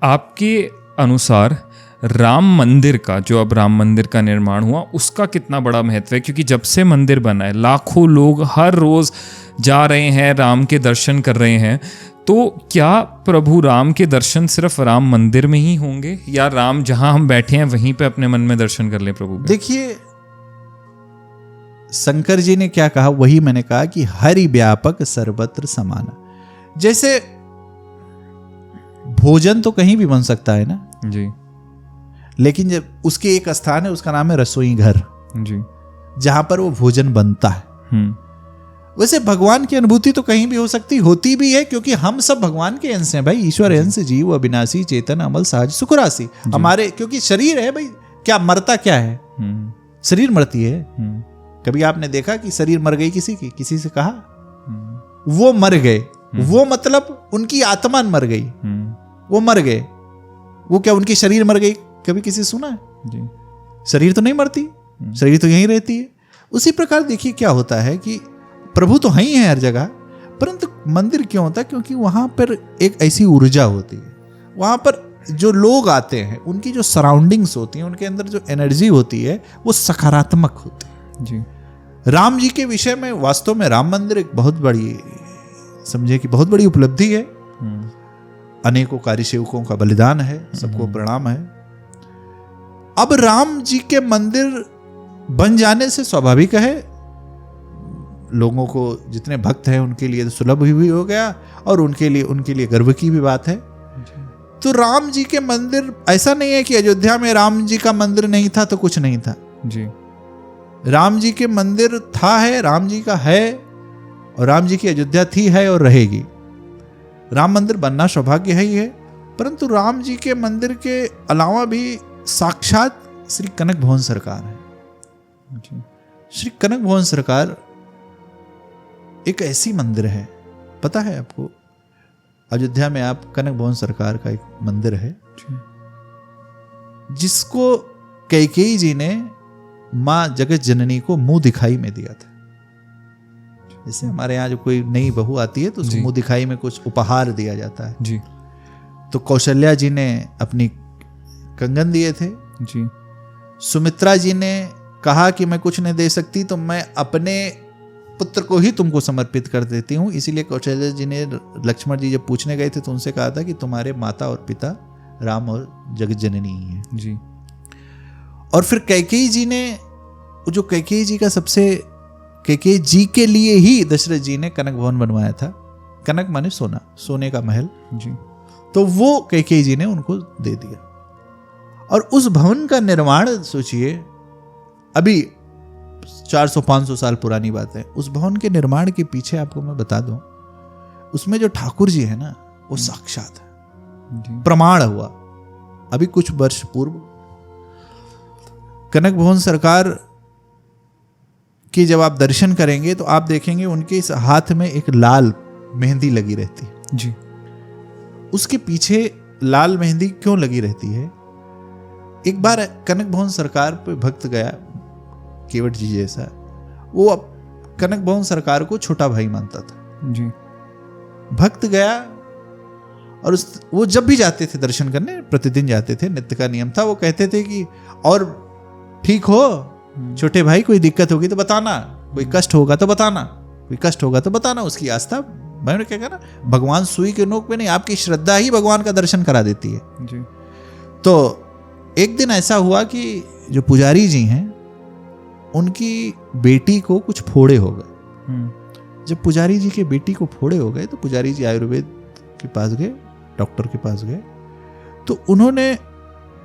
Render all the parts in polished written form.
आपके अनुसार राम मंदिर का, जो अब राम मंदिर का निर्माण हुआ, उसका कितना बड़ा महत्व है? क्योंकि जब से मंदिर बना है लाखों लोग हर रोज जा रहे हैं, राम के दर्शन कर रहे हैं। तो क्या प्रभु राम के दर्शन सिर्फ राम मंदिर में ही होंगे, या राम जहां हम बैठे हैं वहीं पे अपने मन में दर्शन कर ले प्रभु के? देखिए, शंकर जी ने क्या कहा, वही मैंने कहा कि हरि व्यापक सर्वत्र समाना। जैसे भोजन तो कहीं भी बन सकता है ना जी, लेकिन जब उसके एक स्थान है, उसका नाम है रसोई घर जी, जहां पर वो भोजन बनता है। वैसे भगवान की अनुभूति तो कहीं भी हो सकती, होती भी है, क्योंकि हम सब भगवान के अंश हैं भाई। ईश्वर अंश, जीव अविनाशी, चेतन, अमल, सहज, सुखराशि हमारे। क्योंकि शरीर है भाई, क्या मरता क्या है? शरीर मरती है। कभी आपने देखा कि शरीर मर गई किसी की? किसी से कहा वो मर गए? वो मतलब उनकी आत्मा मर गई, वो मर गए। वो क्या उनकी शरीर मर गई? कभी किसी सुना है? जी। शरीर तो नहीं मरती, शरीर तो यहीं रहती है। उसी प्रकार देखिए क्या होता है कि प्रभु तो है ही है हर जगह, परंतु मंदिर क्यों होता है? क्योंकि वहां पर एक ऐसी ऊर्जा होती है, वहां पर जो लोग आते हैं उनकी जो सराउंडिंग्स होती हैं, उनके अंदर जो एनर्जी होती है वो सकारात्मक होती है। जी। राम जी के विषय में वास्तव में राम मंदिर एक बहुत बड़ी, समझे कि बहुत बड़ी उपलब्धि है। अनेकों कार्य सेवकों का बलिदान है, सबको प्रणाम है। अब राम जी के मंदिर बन जाने से स्वाभाविक है, लोगों को जितने भक्त हैं उनके लिए सुलभ भी हो गया, और उनके लिए गर्व की भी बात है। तो राम जी के मंदिर, ऐसा नहीं है कि अयोध्या में राम जी का मंदिर नहीं था तो कुछ नहीं था जी। राम जी के मंदिर था, है, राम जी का है, और राम जी की अयोध्या थी, है और रहेगी। राम मंदिर बनना सौभाग्य है ही है, परंतु राम जी के मंदिर के अलावा भी साक्षात श्री कनक भवन सरकार है। श्री कनक भवन सरकार एक ऐसी मंदिर है, पता है आपको, अयोध्या में आप कनक भवन सरकार का एक मंदिर है जिसको कैकेयी जी ने मां जगत जननी को मुंह दिखाई में दिया था। जैसे हमारे यहाँ जो कोई नई बहू आती है तो उसको मुंह दिखाई में कुछ उपहार दिया जाता है जी। तो कौशल्या जी ने अपनी कंगन दिए थे जी। सुमित्रा जी ने कहा कि मैं कुछ नहीं दे सकती तो मैं अपने पुत्र को ही तुमको समर्पित कर देती हूँ। इसीलिए कौशल्या जी ने, लक्ष्मण जी जब पूछने गए थे तो उनसे कहा था कि तुम्हारे माता और पिता राम और जगत जननी ही है जी। और फिर कैकेयी जी ने, जो कैकेयी जी का सबसे, कैकेयी जी के लिए ही दशरथ जी ने कनक भवन बनवाया था। कनक माने सोना, सोने का महल जी। तो वो कैकेयी जी ने उनको दे दिया। और उस भवन का निर्माण सोचिए, अभी 400-500 साल पुरानी बात है। उस भवन के निर्माण के पीछे आपको मैं बता दूं, उसमें जो ठाकुर जी है ना, वो साक्षात है, प्रमाण हुआ अभी कुछ वर्ष पूर्व। कनक भवन सरकार की जब आप दर्शन करेंगे तो आप देखेंगे उनके इस हाथ में एक लाल मेहंदी लगी रहती है जी। उसके पीछे लाल मेहंदी क्यों लगी रहती है? एक बार कनक भवन सरकार पे भक्त गया, केवट जी जैसा, वो अब कनक भवन सरकार को छोटा भाई मानता था जी। भक्त गया और वो जब भी जाते थे दर्शन करने, प्रतिदिन जाते थे, नित्य का नियम था। वो कहते थे कि और ठीक हो छोटे भाई, कोई दिक्कत होगी तो बताना, कोई कष्ट होगा तो बताना, कोई कष्ट होगा तो बताना। उसकी आस्था, मैंने क्या कहा ना, भगवान सुई के नोक पे नहीं, आपकी श्रद्धा ही भगवान का दर्शन करा देती है जी। तो एक दिन ऐसा हुआ कि जो पुजारी जी हैं उनकी बेटी को कुछ फोड़े हो गए। जब पुजारी जी के बेटी को फोड़े हो गए तो पुजारी जी आयुर्वेद के पास गए, डॉक्टर के पास गए, तो उन्होंने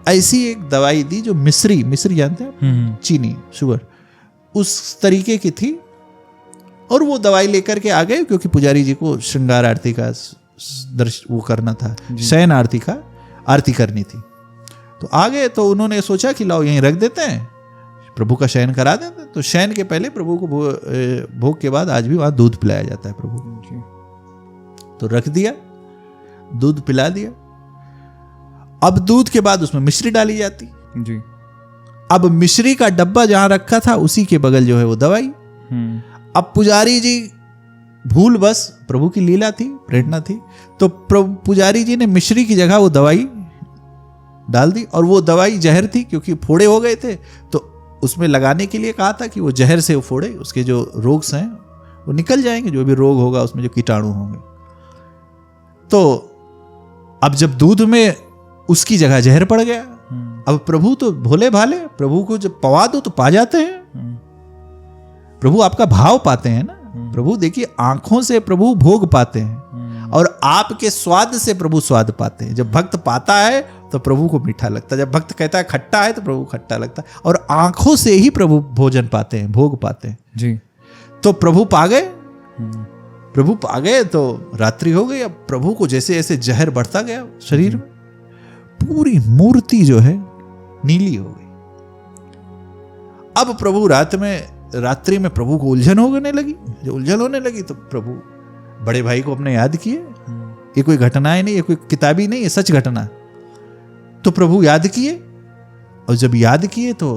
ऐसी एक दवाई दी जो मिश्री जानते हैं, चीनी, शुगर, उस तरीके की थी। और वो दवाई लेकर के आ गए, क्योंकि पुजारी जी को श्रृंगार आरती का वो करना था, शयन आरती का आरती करनी थी। तो आ गए तो उन्होंने सोचा कि लाओ यहीं रख देते हैं, प्रभु का शयन करा देते हैं। तो शयन के पहले प्रभु को भोग के बाद आज भी वहां दूध पिलाया जाता है प्रभु को। तो रख दिया, दूध पिला दिया। अब दूध के बाद उसमें मिश्री डाली जाती जी। अब मिश्री का डब्बा जहां रखा था उसी के बगल जो है वो दवाई। अब पुजारी जी भूल बस, प्रभु की लीला थी, प्रेरणा थी, तो पुजारी जी ने मिश्री की जगह वो दवाई डाल दी, और वो दवाई जहर थी क्योंकि फोड़े हो गए थे, तो उसमें लगाने के लिए कहा था कि वो जहर से वो फोड़े, उसके जो रोग हैं वो निकल जाएंगे, जो भी रोग होगा उसमें जो कीटाणु होंगे। तो अब जब दूध में उसकी जगह जहर पड़ गया, अब प्रभु तो भोले भाले, प्रभु को जब पवा दो तो पा जाते हैं, प्रभु आपका भाव पाते हैं ना। प्रभु देखिए आंखों से प्रभु भोग पाते हैं और आपके स्वाद से प्रभु स्वाद पाते हैं। जब भक्त पाता है तो प्रभु को मीठा लगता है, जब भक्त कहता है खट्टा है तो प्रभु खट्टा लगता है, और आंखों से ही प्रभु भोजन पाते हैं, भोग पाते हैं जी। तो प्रभु पा गए, प्रभु पा गए तो रात्रि हो गई। अब प्रभु को जैसे जैसे जहर बढ़ता गया शरीर में, पूरी मूर्ति जो है नीली हो गई। अब प्रभु रात्रि में प्रभु को उलझन होने लगी। जब उलझन होने लगी तो प्रभु बड़े भाई को अपने याद किए। ये कोई घटनाएं नहीं, ये कोई किताबी नहीं, ये सच घटना। तो प्रभु याद किए, और जब याद किए तो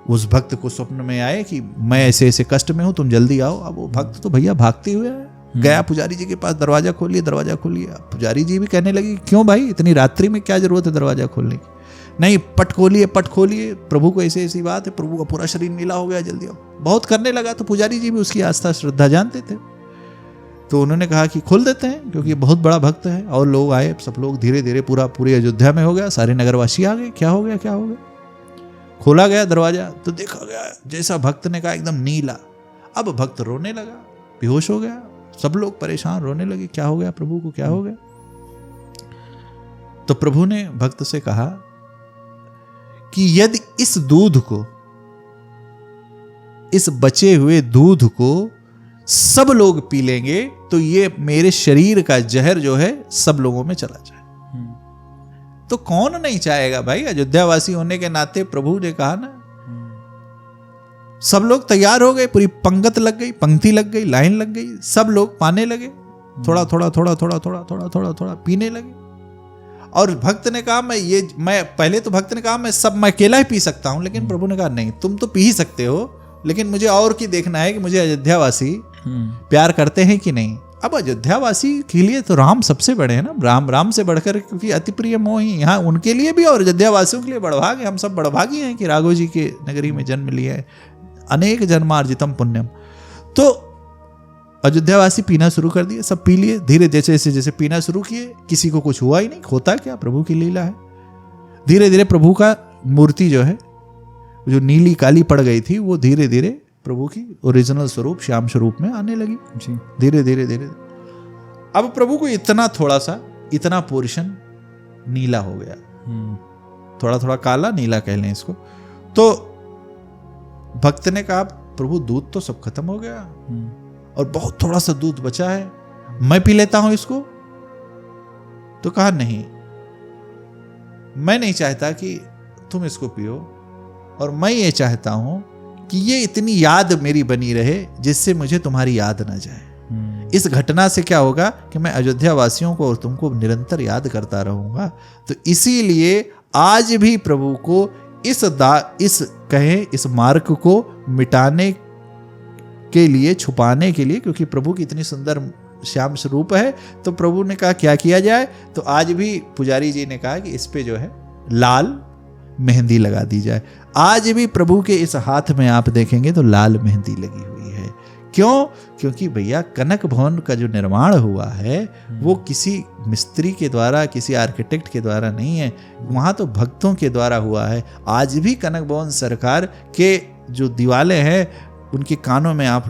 उस भक्त को स्वप्न में आए कि मैं ऐसे ऐसे कष्ट में हूं, तुम जल्दी आओ। अब वो भक्त तो भैया भागते हुए आए, गया पुजारी जी के पास, दरवाजा खोलिए, दरवाजा खोलिए। पुजारी जी भी कहने लगी क्यों भाई, इतनी रात्रि में क्या जरूरत है दरवाजा खोलने की? नहीं, पट खोलिए, पट खोलिए, प्रभु को ऐसी ऐसी बात है, प्रभु का पूरा शरीर नीला हो गया, जल्दी आओ। बहुत करने लगा तो पुजारी जी भी उसकी आस्था श्रद्धा जानते थे, तो उन्होंने कहा कि खोल देते हैं, क्योंकि बहुत बड़ा भक्त है। और लोग आए, सब लोग धीरे धीरे पूरी अयोध्या में हो गया, सारे नगरवासी आ गए, क्या हो गया क्या हो गया। खोला गया दरवाजा तो देखा गया जैसा भक्त ने कहा एकदम नीला। अब भक्त रोने लगा, बेहोश हो गया, सब लोग परेशान रोने लगे, क्या हो गया प्रभु को, क्या हो गया। तो प्रभु ने भक्त से कहा कि यदि इस दूध को, इस बचे हुए दूध को सब लोग पी लेंगे तो ये मेरे शरीर का जहर जो है सब लोगों में चला जाए। तो कौन नहीं चाहेगा भाई, अयोध्यावासी होने के नाते प्रभु ने कहा ना। सब लोग तैयार हो गए, पूरी पंगत लग गई, पंक्ति लग गई, लाइन लग गई, सब लोग पाने लगे, थोड़ा थोड़ा थोड़ा थोड़ा थोड़ा थोड़ा थोड़ा थोड़ा पीने लगे। और भक्त ने कहा मैं पहले तो भक्त ने कहा मैं अकेला ही पी सकता हूं, लेकिन प्रभु ने कहा नहीं, तुम तो पी ही सकते हो, लेकिन मुझे और की देखना है कि मुझे अयोध्यावासी प्यार करते हैं कि नहीं। अब अयोध्यावासी के लिए तो राम सबसे बड़े हैं ना, राम से बढ़कर, क्योंकि अति प्रिय मोही यहाँ उनके लिए भी और अयोध्यावासियों के लिए बड़भाग है। हम सब बड़भागी हैं कि राघव जी के नगरी में जन्म लिया है, अनेक जन्मार्जितम पुण्यम। तो अयोध्यावासी पीना शुरू कर दिए, सब पी लिए धीरे, जैसे पीना शुरू किए, किसी को कुछ हुआ ही नहीं। होता क्या, प्रभु की लीला है। धीरे धीरे प्रभु का मूर्ति जो है, जो नीली काली पड़ गई थी, वो धीरे धीरे प्रभु की ओरिजिनल स्वरूप श्याम स्वरूप में आने लगी जी। धीरे धीरे धीरे अब प्रभु को इतना पोर्शन नीला हो गया, थोड़ा थोड़ा काला नीला कह लें इसको। तो भक्त ने कहा प्रभु दूध तो सब खत्म हो गया और बहुत थोड़ा सा दूध बचा है, मैं पी लेता हूं इसको। तो कहा नहीं, मैं नहीं चाहता कि तुम इसको पियो, और मैं ये चाहता हूं कि ये इतनी याद मेरी बनी रहे जिससे मुझे तुम्हारी याद ना जाए। इस घटना से क्या होगा कि मैं अयोध्या वासियों को और तुमको निरंतर याद करता रहूंगा। तो इसीलिए आज भी प्रभु को इस मार्ग को मिटाने के लिए, छुपाने के लिए, क्योंकि प्रभु की इतनी सुंदर श्याम स्वरूप है, तो प्रभु ने कहा क्या किया जाए। तो आज भी पुजारी जी ने कहा कि इस पे जो है लाल मेहंदी लगा दी जाए। आज भी प्रभु के इस हाथ में आप देखेंगे तो लाल मेहंदी लगी हुई है। क्यों? क्योंकि भैया कनक भवन का जो निर्माण हुआ है वो किसी मिस्त्री के द्वारा, किसी आर्किटेक्ट के द्वारा नहीं है, वहाँ तो भक्तों के द्वारा हुआ है। आज भी कनक भवन सरकार के जो दीवाले हैं उनके कानों में आप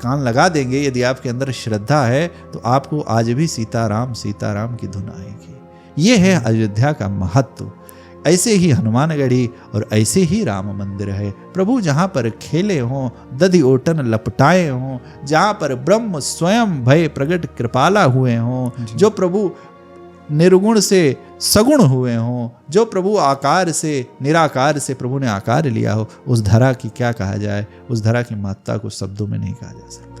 कान लगा देंगे, यदि आपके अंदर श्रद्धा है तो आपको आज भी सीताराम सीताराम की धुन आएगी। ये है अयोध्या का महत्व। ऐसे ही हनुमानगढ़ी और ऐसे ही राम मंदिर है। प्रभु जहाँ पर खेले हों, दधि ओटन लपटाए हों, जहाँ पर ब्रह्म स्वयं भय प्रगट कृपाला हुए हों, जो प्रभु निर्गुण से सगुण हुए हों, जो प्रभु आकार से निराकार से प्रभु ने आकार लिया हो, उस धरा की क्या कहा जाए, उस धरा की महत्ता को शब्दों में नहीं कहा जा सकता।